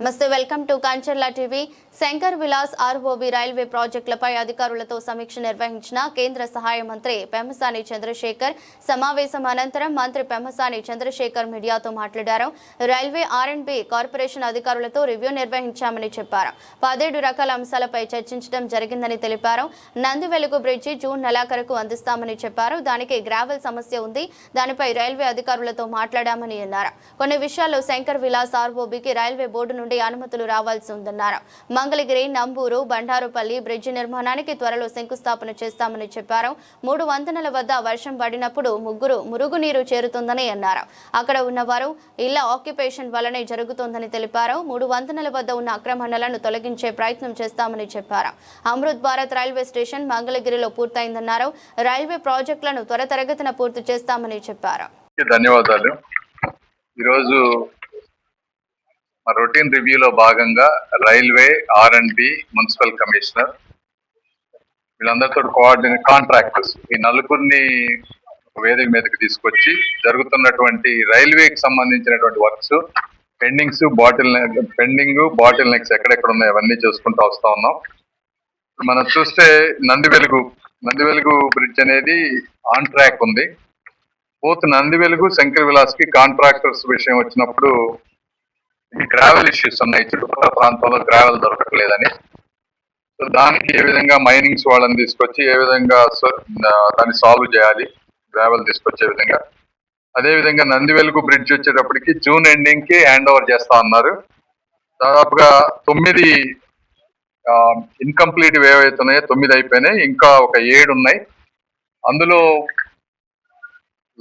నమస్తే, welcome to Kancharla TV. Shankar Vilas ROB railway ప్రాజెక్టులపై అధికారులతో సమీక్ష నిర్వహించిన కేంద్ర సహాయ మంత్రి పెమ్మసాని చంద్రశేఖర్. సమావేశం అనంతరం మంత్రి పెమ్మసాని చంద్రశేఖర్ మీడియాతో మాట్లాడారు. రైల్వే ఆర్&బి కార్పొరేషన్ అధికారులతో రివ్యూ నిర్వహించామని చెప్పారు. 17 రకాల అంశాలపై చర్చించడం జరిగిందని తెలిపారు. నందివెలుగు బ్రిడ్జి జూన్ నెలాఖరుకు అందిస్తామని చెప్పారు. దానికి గ్రావెల్ సమస్య ఉంది, దానిపై రైల్వే అధికారులతో మాట్లాడామని అన్నారు. కొన్ని విషయాల్లో శంకర్ విలాస్ ఆర్ఓబికి రైల్వే బోర్డు నుండి అనుమతులు రావాల్సి ఉందన్నారు. మంగళగిరి, నంబూరు, బండారుపల్లి బ్రిడ్జి నిర్మాణానికి త్వరలో శంకుస్థాపన చేస్తామని చెప్పారు. 3 వంతెనల వద్ద వర్షం పడినప్పుడు మురుగునీరు చేరుతుందని అన్నారు. అక్కడ ఉన్నవారు ఇళ్ల ఆక్యుపేషన్ వల్లనే జరుగుతోందని తెలిపారు. 3 వంతెనల వద్ద ఉన్న అక్రమణలను తొలగించే ప్రయత్నం చేస్తామని చెప్పారు. అమృత్ భారత్ రైల్వే స్టేషన్ మంగళగిరిలో పూర్తయిందన్నారు. రైల్వే ప్రాజెక్టులను త్వరితగతిన పూర్తి చేస్తామని చెప్పారు. ధన్యవాదాలు. ఈరోజు రొటీన్ రివ్యూలో భాగంగా రైల్వే, ఆర్&బి, మున్సిపల్ కమిషనర్ వీళ్ళందరితో కాంట్రాక్టర్స్ ఈ నలుగురిని వేదిక మీదకి తీసుకొచ్చి జరుగుతున్నటువంటి రైల్వేకి సంబంధించినటువంటి వర్క్స్ బాటిల్ నెక్స్ ఎక్కడెక్కడ ఉన్నాయో అవన్నీ చూసుకుంటూ వస్తా ఉన్నాం. మనం చూస్తే నందివెలుగు బ్రిడ్జ్ అనేది ఆన్ ట్రాక్ ఉంది. బోత్ నందివెలుగు, శంకర్ విలాస్ కి కాంట్రాక్టర్స్ విషయం వచ్చినప్పుడు గ్రావెల్ ఇష్యూస్ ఉన్నాయి. చుట్టుపక్కల ప్రాంతంలో గ్రావెల్ దొరకట్లేదని, దానికి ఏ విధంగా మైనింగ్స్ వాళ్ళని తీసుకొచ్చి ఏ విధంగా దాన్ని సాల్వ్ చేయాలి, గ్రావెల్ తీసుకొచ్చే విధంగా. అదేవిధంగా నందివెలుగు బ్రిడ్జ్ వచ్చేటప్పటికి జూన్ ఎండింగ్ కి హ్యాండ్ ఓవర్ చేస్తా ఉన్నారు. దాదాపుగా 9 ఇన్కంప్లీట్ ఏవైతే ఉన్నాయో 9 అయిపోయినాయి, ఇంకా ఒక 7 ఉన్నాయి. అందులో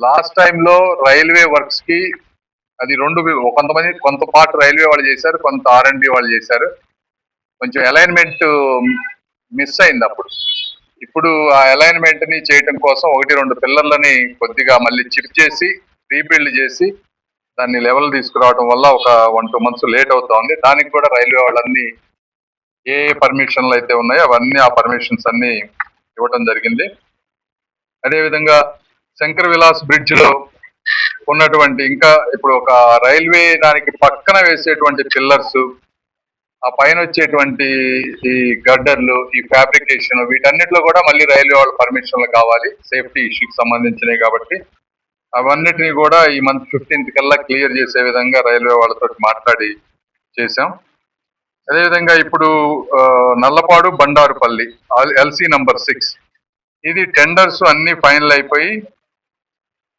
లాస్ట్ టైంలో రైల్వే వర్క్స్ కి అది కొంత పార్ట్ రైల్వే వాళ్ళు చేశారు, కొంత ఆర్&బి వాళ్ళు చేశారు. కొంచెం అలైన్మెంట్ మిస్ అయింది అప్పుడు. ఇప్పుడు ఆ అలైన్మెంట్ ని చేయటం కోసం 1-2 పిల్లర్లని కొద్దిగా మళ్ళీ చిప్ చేసి రీబిల్డ్ చేసి దాన్ని లెవెల్ తీసుకురావడం వల్ల ఒక 1-2 మంత్స్ లేట్ అవుతా ఉంది. దానికి కూడా రైల్వే వాళ్ళన్నీ ఏ పర్మిషన్లు అయితే ఉన్నాయో అవన్నీ ఆ పర్మిషన్స్ అన్ని ఇవ్వటం జరిగింది. అదేవిధంగా శంకర్ విలాస్ బ్రిడ్జ్ లో ఉన్నటువంటి ఇంకా ఇప్పుడు ఒక రైల్వే దానికి పక్కన వేసేటువంటి పిల్లర్స్, ఆ పైన వచ్చేటువంటి ఈ గడ్డర్లు, ఈ ఫ్యాబ్రికేషన్, వీటన్నిటిలో కూడా మళ్ళీ రైల్వే వాళ్ళ పర్మిషన్లు కావాలి, సేఫ్టీ ఇష్యూకి సంబంధించినవి కాబట్టి అవన్నిటిని కూడా ఈ మంత్ 15th కల్లా క్లియర్ చేసే విధంగా రైల్వే వాళ్ళతో మాట్లాడి చేశాం. అదేవిధంగా ఇప్పుడు నల్లపాడు, బండారుపల్లి LC నంబర్ 6 ఇది టెండర్స్ అన్ని ఫైనల్ అయిపోయి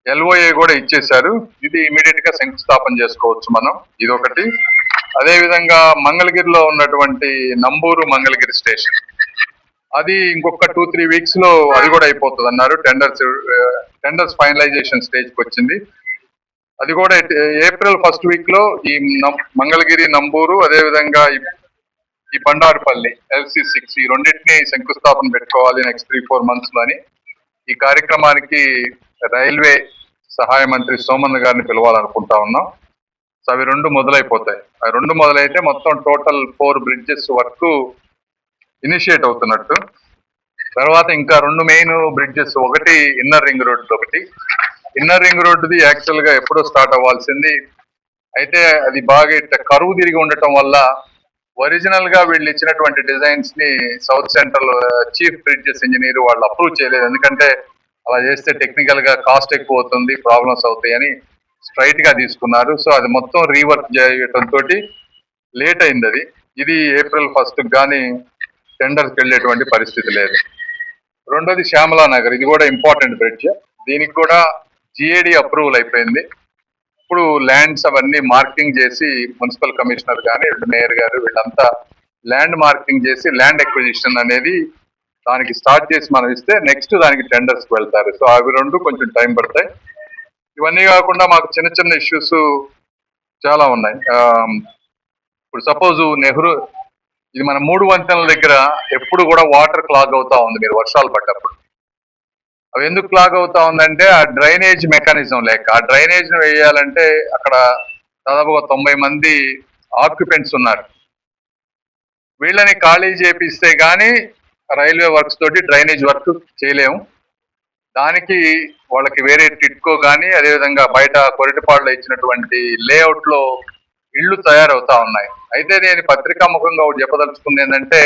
LOA కూడా ఇచ్చేశారు. ఇది ఇమీడియట్ గా శంకుస్థాపన చేసుకోవచ్చు మనం, ఇదొకటి. అదేవిధంగా మంగళగిరిలో ఉన్నటువంటి నంబూరు మంగళగిరి స్టేషన్, అది ఇంకొక 2-3 వీక్స్ లో అది కూడా అయిపోతుంది అన్నారు. టెండర్స్ ఫైనలైజేషన్ స్టేజ్కి వచ్చింది. అది కూడా ఏప్రిల్ 1st వీక్ లో ఈ మంగళగిరి, నంబూరు, అదేవిధంగా ఈ బండారుపల్లి LC6 ఈ రెండింటిని శంకుస్థాపన పెట్టుకోవాలి నెక్స్ట్ 3-4 months లో అని. ఈ కార్యక్రమానికి రైల్వే సహాయ మంత్రి సోమన్న గారిని పిలవాలనుకుంటా ఉన్నాం. సో అవి 2 మొదలైపోతాయి. అవి 2 మొదలైతే మొత్తం టోటల్ 4 బ్రిడ్జెస్ వర్క్ ఇనిషియేట్ అవుతున్నట్టు. తర్వాత ఇంకా 2 మెయిన్ బ్రిడ్జెస్, ఒకటి inner ring road, inner ring రోడ్డుది యాక్చువల్ గా ఎప్పుడో స్టార్ట్ అవ్వాల్సింది. అయితే అది బాగా కరువు తిరిగి ఉండటం వల్ల ఒరిజినల్ గా వీళ్ళు ఇచ్చినటువంటి డిజైన్స్ ని south central chief bridges engineer వాళ్ళు అప్రూవ్ చేయలేదు. ఎందుకంటే అలా చేస్తే టెక్నికల్ గా కాస్ట్ ఎక్కువ అవుతుంది, ప్రాబ్లమ్స్ అవుతాయని స్ట్రైట్ గా తీసుకున్నారు. సో అది మొత్తం రీవర్క్ చేయటంతో లేట్ అయింది. ఇది ఏప్రిల్ 1st కానీ టెండర్స్కి వెళ్ళేటువంటి పరిస్థితి లేదు. రెండోది శ్యామలా నగర్, ఇది కూడా ఇంపార్టెంట్ బ్రిడ్జ్. దీనికి కూడా GAD అప్రూవల్ అయిపోయింది. ఇప్పుడు ల్యాండ్స్ అవన్నీ మార్కింగ్ చేసి మున్సిపల్ కమిషనర్ కానీ మేయర్ గారు వీళ్ళంతా ల్యాండ్ మార్కింగ్ చేసి ల్యాండ్ ఎక్విజిషన్ అనేది దానికి స్టార్ట్ చేసి మనం ఇస్తే నెక్స్ట్ దానికి టెండర్స్కి వెళ్తారు. సో అవి 2 కొంచెం టైం పడతాయి. ఇవన్నీ కాకుండా మాకు చిన్న చిన్న ఇష్యూస్ చాలా ఉన్నాయి. ఇప్పుడు సపోజ్ నెహ్రూ, ఇది మన 3 వంతెనల దగ్గర ఎప్పుడు కూడా వాటర్ క్లాగ్ అవుతా ఉంది. మీరు వర్షాలు పడ్డప్పుడు అవి ఎందుకు క్లాగ్ అవుతా ఉందంటే ఆ డ్రైనేజ్ మెకానిజం లేక. ఆ డ్రైనేజ్ ను వేయాలంటే అక్కడ దాదాపుగా 90 మంది ఆక్యుపెంట్స్ ఉన్నారు. వీళ్ళని ఖాళీ చేపిస్తే గానీ రైల్వే వర్క్స్ తోటి డ్రైనేజ్ వర్క్ చేయలేము. దానికి వాళ్ళకి వేరే టిట్కో కానీ అదేవిధంగా బయట కొరటిపాడులో ఇచ్చినటువంటి లేఅవుట్ లో ఇళ్లు తయారవుతా ఉన్నాయి. అయితే నేను పత్రికా ముఖంగా ఒకటి చెప్పదలుచుకుంది ఏంటంటే,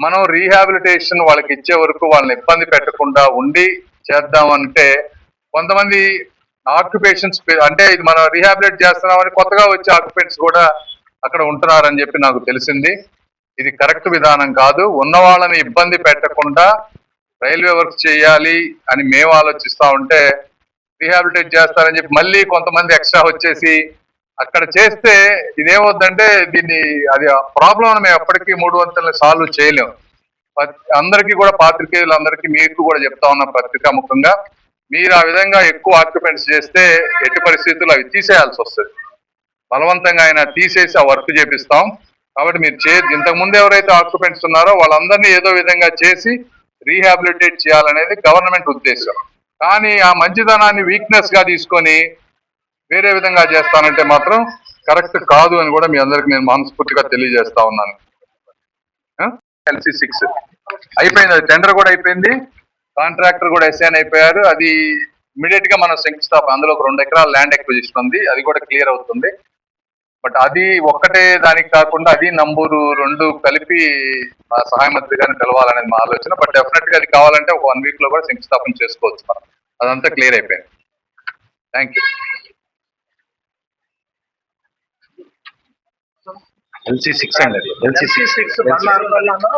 మనం రీహాబిలిటేషన్ వాళ్ళకి ఇచ్చే వరకు వాళ్ళని ఇబ్బంది పెట్టకుండా ఉండి చేద్దామంటే, కొంతమంది ఆక్యుపేషన్స్ అంటే ఇది మనం రీహాబిలిటేట్ చేస్తున్నామని కొత్తగా వచ్చే ఆక్యుపెంట్స్ కూడా అక్కడ ఉంటున్నారని చెప్పి నాకు తెలిసింది. ఇది కరెక్ట్ విధానం కాదు. ఉన్న వాళ్ళని ఇబ్బంది పెట్టకుండా రైల్వే వర్క్ చేయాలి అని మేము ఆలోచిస్తా ఉంటే, రీహాబిలిటేట్ చేస్తారని చెప్పి మళ్ళీ కొంతమంది ఎక్స్ట్రా వచ్చేసి అక్కడ చేస్తే ఇదేమవుద్దంటే దీన్ని అది ప్రాబ్లం మేము ఎప్పటికీ 3 వంతులను సాల్వ్ చేయలేము. అందరికీ కూడా పాత్రికేయులందరికీ మీకు కూడా చెప్తా ఉన్న పత్రికా ముఖంగా, మీరు ఆ విధంగా ఎక్కువ ఆక్యుపెంట్స్ చేస్తే ఎట్టి పరిస్థితుల్లో అవి తీసేయాల్సి వస్తుంది. బలవంతంగా అయినా తీసేసి ఆ వర్క్ చేపిస్తాం. కాబట్టి మీరు ఇంతకు ముందు ఎవరైతే ఆక్యుపెంట్స్ ఉన్నారో వాళ్ళందరినీ ఏదో విధంగా చేసి రీహాబిలిటేట్ చేయాలనేది గవర్నమెంట్ ఉద్దేశం. కానీ ఆ మంచితనాన్ని వీక్నెస్ గా తీసుకొని వేరే విధంగా చేస్తానంటే మాత్రం కరెక్ట్ కాదు అని కూడా మీ అందరికి నేను మనస్ఫూర్తిగా తెలియజేస్తా ఉన్నాను. LC6 అయిపోయింది, అది టెండర్ కూడా అయిపోయింది, కాంట్రాక్టర్ కూడా అసైన్ అయిపోయారు. అది ఇమీడియట్ గా మనం శంకుస్థాపన, అందులో ఒక 2 ఎకరాల ల్యాండ్ ఎక్విజిషన్ ఉంది, అది కూడా క్లియర్ అవుతుంది. బట్ అది ఒక్కటే దానికి కాకుండా అది నంబూరు 2 కలిపి సహాయ మంత్రి గారిని పిలవాలనేది మా ఆలోచన. బట్ డెఫినెట్ గా అది కావాలంటే ఒక 1 వీక్ లో కూడా శంకుస్థాపన చేసుకోవచ్చు మనం. అదంతా క్లియర్ అయిపోయింది. Thank you. LC6 అండి, LC6